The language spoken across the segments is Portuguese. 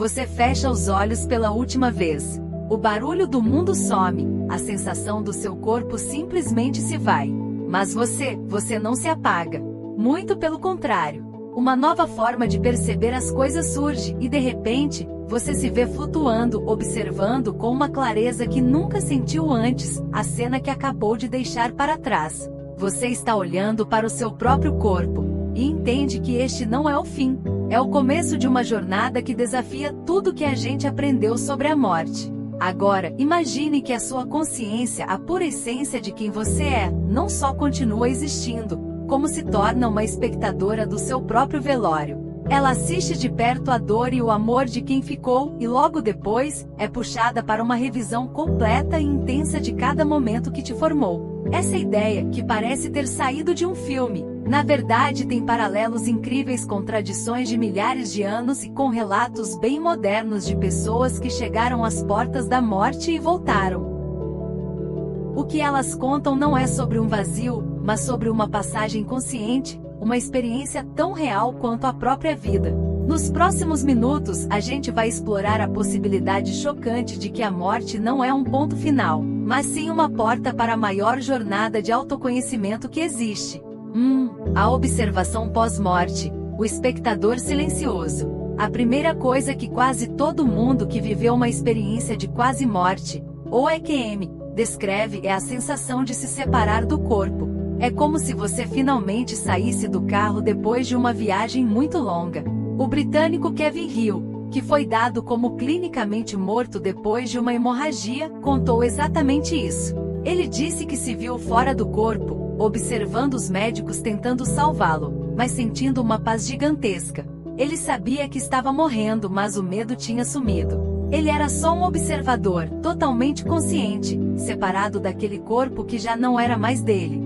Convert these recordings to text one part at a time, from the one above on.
Você fecha os olhos pela última vez. O barulho do mundo some, a sensação do seu corpo simplesmente se vai. Mas você não se apaga. Muito pelo contrário. Uma nova forma de perceber as coisas surge e de repente, você se vê flutuando, observando com uma clareza que nunca sentiu antes, a cena que acabou de deixar para trás. Você está olhando para o seu próprio corpo e entende que este não é o fim. É o começo de uma jornada que desafia tudo que a gente aprendeu sobre a morte. Agora, imagine que a sua consciência, a pura essência de quem você é, não só continua existindo, como se torna uma espectadora do seu próprio velório. Ela assiste de perto a dor e o amor de quem ficou, e logo depois, é puxada para uma revisão completa e intensa de cada momento que te formou. Essa ideia, que parece ter saído de um filme, na verdade tem paralelos incríveis com tradições de milhares de anos e com relatos bem modernos de pessoas que chegaram às portas da morte e voltaram. O que elas contam não é sobre um vazio, mas sobre uma passagem consciente, uma experiência tão real quanto a própria vida. Nos próximos minutos, a gente vai explorar a possibilidade chocante de que a morte não é um ponto final, mas sim uma porta para a maior jornada de autoconhecimento que existe. A observação pós-morte, o espectador silencioso. A primeira coisa que quase todo mundo que viveu uma experiência de quase morte, ou EQM, descreve é a sensação de se separar do corpo. É como se você finalmente saísse do carro depois de uma viagem muito longa. O britânico Kevin Hill, que foi dado como clinicamente morto depois de uma hemorragia, contou exatamente isso. Ele disse que se viu fora do corpo, observando os médicos tentando salvá-lo, mas sentindo uma paz gigantesca. Ele sabia que estava morrendo, mas o medo tinha sumido. Ele era só um observador, totalmente consciente, separado daquele corpo que já não era mais dele.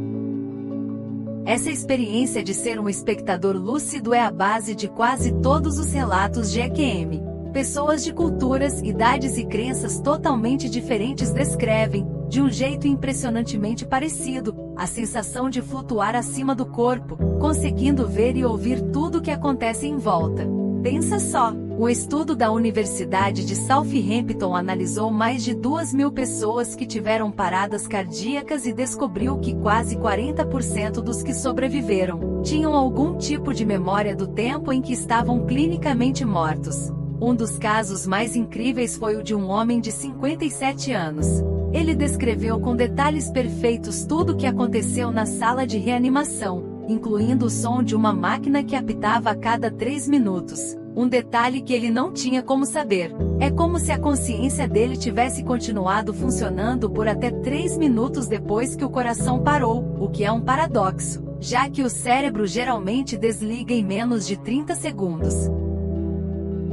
Essa experiência de ser um espectador lúcido é a base de quase todos os relatos de EQM. Pessoas de culturas, idades e crenças totalmente diferentes descrevem, de um jeito impressionantemente parecido, a sensação de flutuar acima do corpo, conseguindo ver e ouvir tudo o que acontece em volta. Pensa só! Um estudo da Universidade de Southampton analisou mais de 2.000 pessoas que tiveram paradas cardíacas e descobriu que quase 40% dos que sobreviveram tinham algum tipo de memória do tempo em que estavam clinicamente mortos. Um dos casos mais incríveis foi o de um homem de 57 anos. Ele descreveu com detalhes perfeitos tudo o que aconteceu na sala de reanimação, incluindo o som de uma máquina que apitava a cada 3 minutos. Um detalhe que ele não tinha como saber. É como se a consciência dele tivesse continuado funcionando por até 3 minutos depois que o coração parou, o que é um paradoxo, já que o cérebro geralmente desliga em menos de 30 segundos.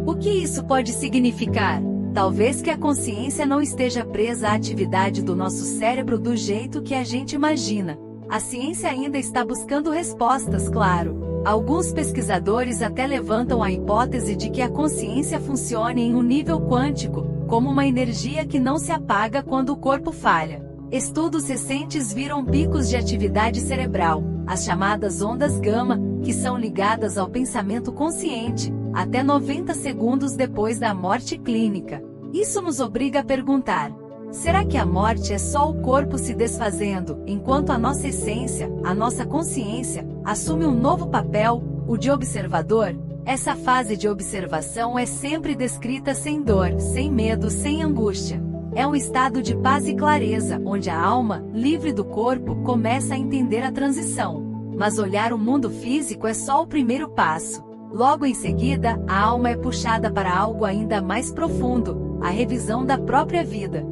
O que isso pode significar? Talvez que a consciência não esteja presa à atividade do nosso cérebro do jeito que a gente imagina. A ciência ainda está buscando respostas, claro. Alguns pesquisadores até levantam a hipótese de que a consciência funcione em um nível quântico, como uma energia que não se apaga quando o corpo falha. Estudos recentes viram picos de atividade cerebral, as chamadas ondas gama, que são ligadas ao pensamento consciente, até 90 segundos depois da morte clínica. Isso nos obriga a perguntar: será que a morte é só o corpo se desfazendo, enquanto a nossa essência, a nossa consciência, assume um novo papel, o de observador? Essa fase de observação é sempre descrita sem dor, sem medo, sem angústia. É um estado de paz e clareza, onde a alma, livre do corpo, começa a entender a transição. Mas olhar o mundo físico é só o primeiro passo. Logo em seguida, a alma é puxada para algo ainda mais profundo, a revisão da própria vida.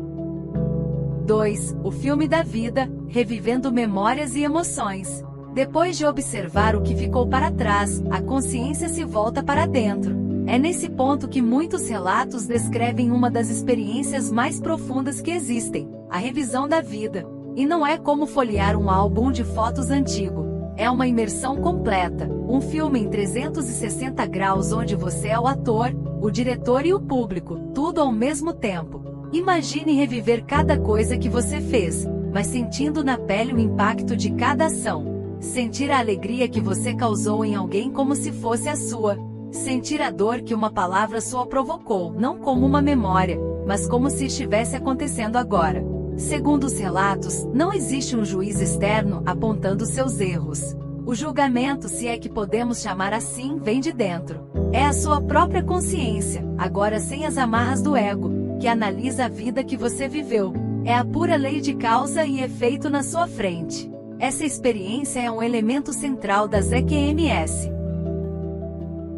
2. O filme da vida, revivendo memórias e emoções. Depois de observar o que ficou para trás, a consciência se volta para dentro. É nesse ponto que muitos relatos descrevem uma das experiências mais profundas que existem, a revisão da vida. E não é como folhear um álbum de fotos antigo. É uma imersão completa, um filme em 360 graus onde você é o ator, o diretor e o público, tudo ao mesmo tempo. Imagine reviver cada coisa que você fez, mas sentindo na pele o impacto de cada ação. Sentir a alegria que você causou em alguém como se fosse a sua. Sentir a dor que uma palavra sua provocou, não como uma memória, mas como se estivesse acontecendo agora. Segundo os relatos, não existe um juiz externo apontando seus erros. O julgamento, se é que podemos chamar assim, vem de dentro. É a sua própria consciência, agora sem as amarras do ego, que analisa a vida que você viveu. É a pura lei de causa e efeito na sua frente. Essa experiência é um elemento central das EQMS.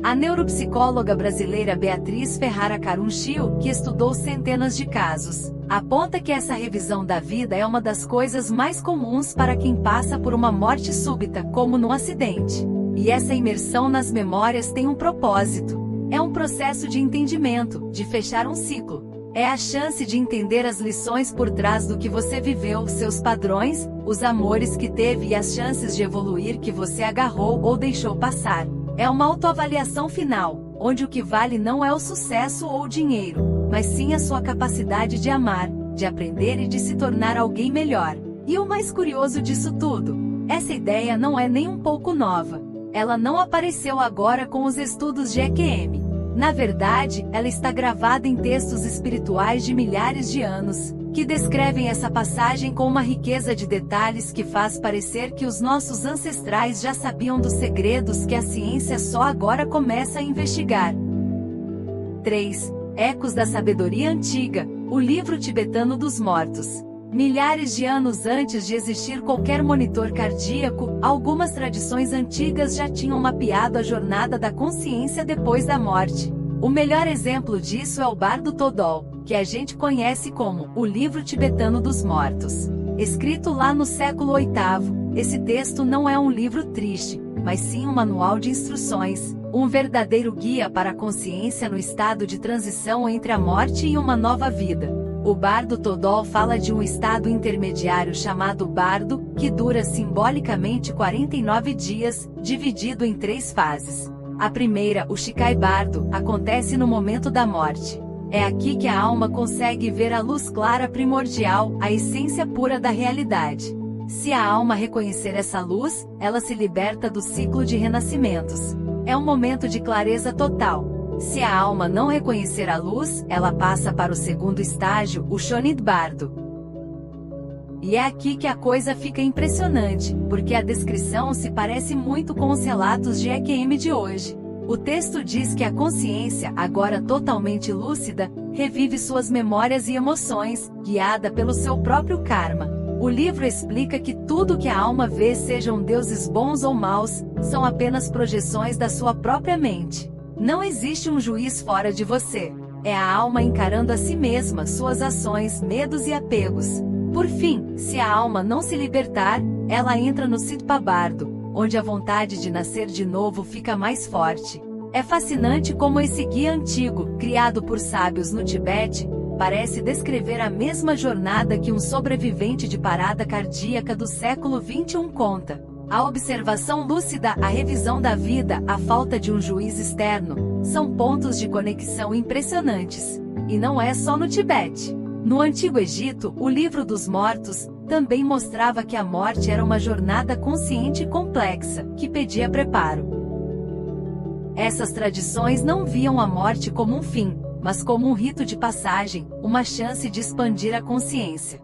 A neuropsicóloga brasileira Beatriz Ferrara Carunchil, que estudou centenas de casos, aponta que essa revisão da vida é uma das coisas mais comuns para quem passa por uma morte súbita, como num acidente. E essa imersão nas memórias tem um propósito. É um processo de entendimento, de fechar um ciclo. É a chance de entender as lições por trás do que você viveu, seus padrões, os amores que teve e as chances de evoluir que você agarrou ou deixou passar. É uma autoavaliação final, onde o que vale não é o sucesso ou o dinheiro, mas sim a sua capacidade de amar, de aprender e de se tornar alguém melhor. E o mais curioso disso tudo, essa ideia não é nem um pouco nova. Ela não apareceu agora com os estudos de EQM. Na verdade, ela está gravada em textos espirituais de milhares de anos, que descrevem essa passagem com uma riqueza de detalhes que faz parecer que os nossos ancestrais já sabiam dos segredos que a ciência só agora começa a investigar. 3. Ecos da Sabedoria Antiga, o livro tibetano dos mortos. Milhares de anos antes de existir qualquer monitor cardíaco, algumas tradições antigas já tinham mapeado a jornada da consciência depois da morte. O melhor exemplo disso é o Bardo Todol, que a gente conhece como o Livro Tibetano dos Mortos. Escrito lá no século VIII, esse texto não é um livro triste, mas sim um manual de instruções, um verdadeiro guia para a consciência no estado de transição entre a morte e uma nova vida. O Bardo Todol fala de um estado intermediário chamado Bardo, que dura simbolicamente 49 dias, dividido em 3 fases. A primeira, o Shikai Bardo, acontece no momento da morte. É aqui que a alma consegue ver a luz clara primordial, a essência pura da realidade. Se a alma reconhecer essa luz, ela se liberta do ciclo de renascimentos. É um momento de clareza total. Se a alma não reconhecer a luz, ela passa para o segundo estágio, o Shonid Bardo. E é aqui que a coisa fica impressionante, porque a descrição se parece muito com os relatos de EQM de hoje. O texto diz que a consciência, agora totalmente lúcida, revive suas memórias e emoções, guiada pelo seu próprio karma. O livro explica que tudo que a alma vê, sejam deuses bons ou maus, são apenas projeções da sua própria mente. Não existe um juiz fora de você. É a alma encarando a si mesma, suas ações, medos e apegos. Por fim, se a alma não se libertar, ela entra no Sitpa Bardo, onde a vontade de nascer de novo fica mais forte. É fascinante como esse guia antigo, criado por sábios no Tibete, parece descrever a mesma jornada que um sobrevivente de parada cardíaca do século XXI conta. A observação lúcida, a revisão da vida, a falta de um juiz externo, são pontos de conexão impressionantes. E não é só no Tibete. No Antigo Egito, o Livro dos Mortos também mostrava que a morte era uma jornada consciente e complexa, que pedia preparo. Essas tradições não viam a morte como um fim, mas como um rito de passagem, uma chance de expandir a consciência.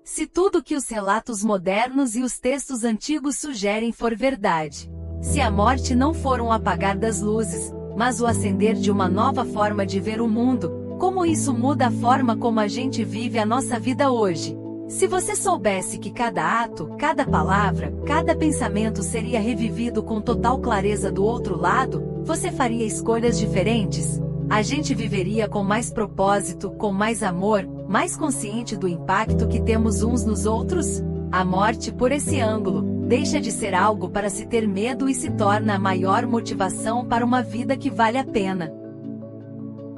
Se tudo que os relatos modernos e os textos antigos sugerem for verdade, se a morte não for um apagar das luzes, mas o acender de uma nova forma de ver o mundo, como isso muda a forma como a gente vive a nossa vida hoje? Se você soubesse que cada ato, cada palavra, cada pensamento seria revivido com total clareza do outro lado, você faria escolhas diferentes? A gente viveria com mais propósito, com mais amor, mais consciente do impacto que temos uns nos outros? A morte, por esse ângulo, deixa de ser algo para se ter medo e se torna a maior motivação para uma vida que vale a pena.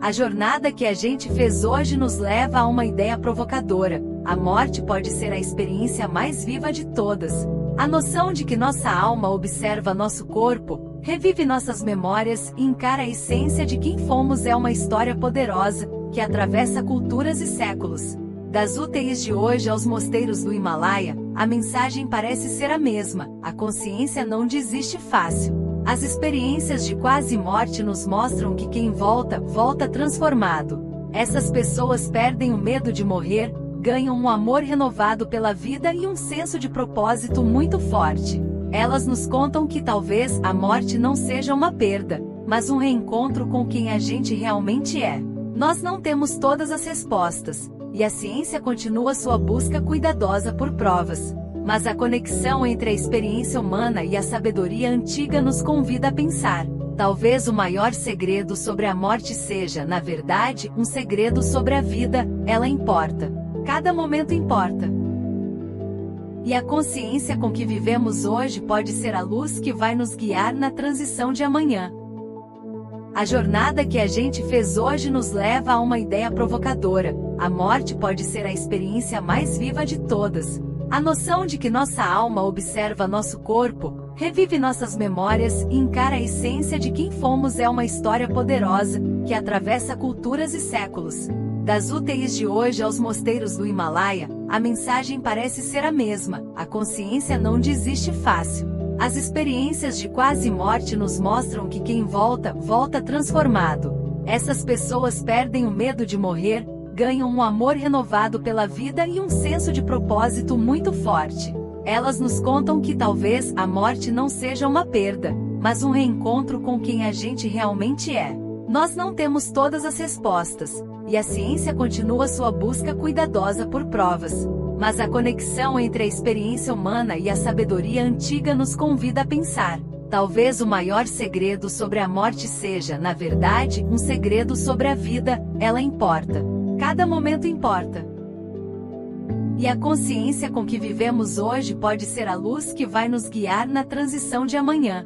A jornada que a gente fez hoje nos leva a uma ideia provocadora. A morte pode ser a experiência mais viva de todas. A noção de que nossa alma observa nosso corpo, revive nossas memórias e encara a essência de quem fomos é uma história poderosa, que atravessa culturas e séculos. Das úteis de hoje aos mosteiros do Himalaia, a mensagem parece ser a mesma: a consciência não desiste fácil. As experiências de quase morte nos mostram que quem volta, volta transformado. Essas pessoas perdem o medo de morrer, ganham um amor renovado pela vida e um senso de propósito muito forte. Elas nos contam que talvez a morte não seja uma perda, mas um reencontro com quem a gente realmente é. Nós não temos todas as respostas, e a ciência continua sua busca cuidadosa por provas. Mas a conexão entre a experiência humana e a sabedoria antiga nos convida a pensar. Talvez o maior segredo sobre a morte seja, na verdade, um segredo sobre a vida. Ela importa. Cada momento importa. E a consciência com que vivemos hoje pode ser a luz que vai nos guiar na transição de amanhã. A jornada que a gente fez hoje nos leva a uma ideia provocadora. A morte pode ser a experiência mais viva de todas. A noção de que nossa alma observa nosso corpo, revive nossas memórias e encara a essência de quem fomos é uma história poderosa, que atravessa culturas e séculos. Das úteis de hoje aos mosteiros do Himalaia, a mensagem parece ser a mesma: a consciência não desiste fácil. As experiências de quase morte nos mostram que quem volta, volta transformado. Essas pessoas perdem o medo de morrer, ganham um amor renovado pela vida e um senso de propósito muito forte. Elas nos contam que talvez a morte não seja uma perda, mas um reencontro com quem a gente realmente é. Nós não temos todas as respostas, e a ciência continua sua busca cuidadosa por provas. Mas a conexão entre a experiência humana e a sabedoria antiga nos convida a pensar. Talvez o maior segredo sobre a morte seja, na verdade, um segredo sobre a vida. Ela importa. Cada momento importa. E a consciência com que vivemos hoje pode ser a luz que vai nos guiar na transição de amanhã.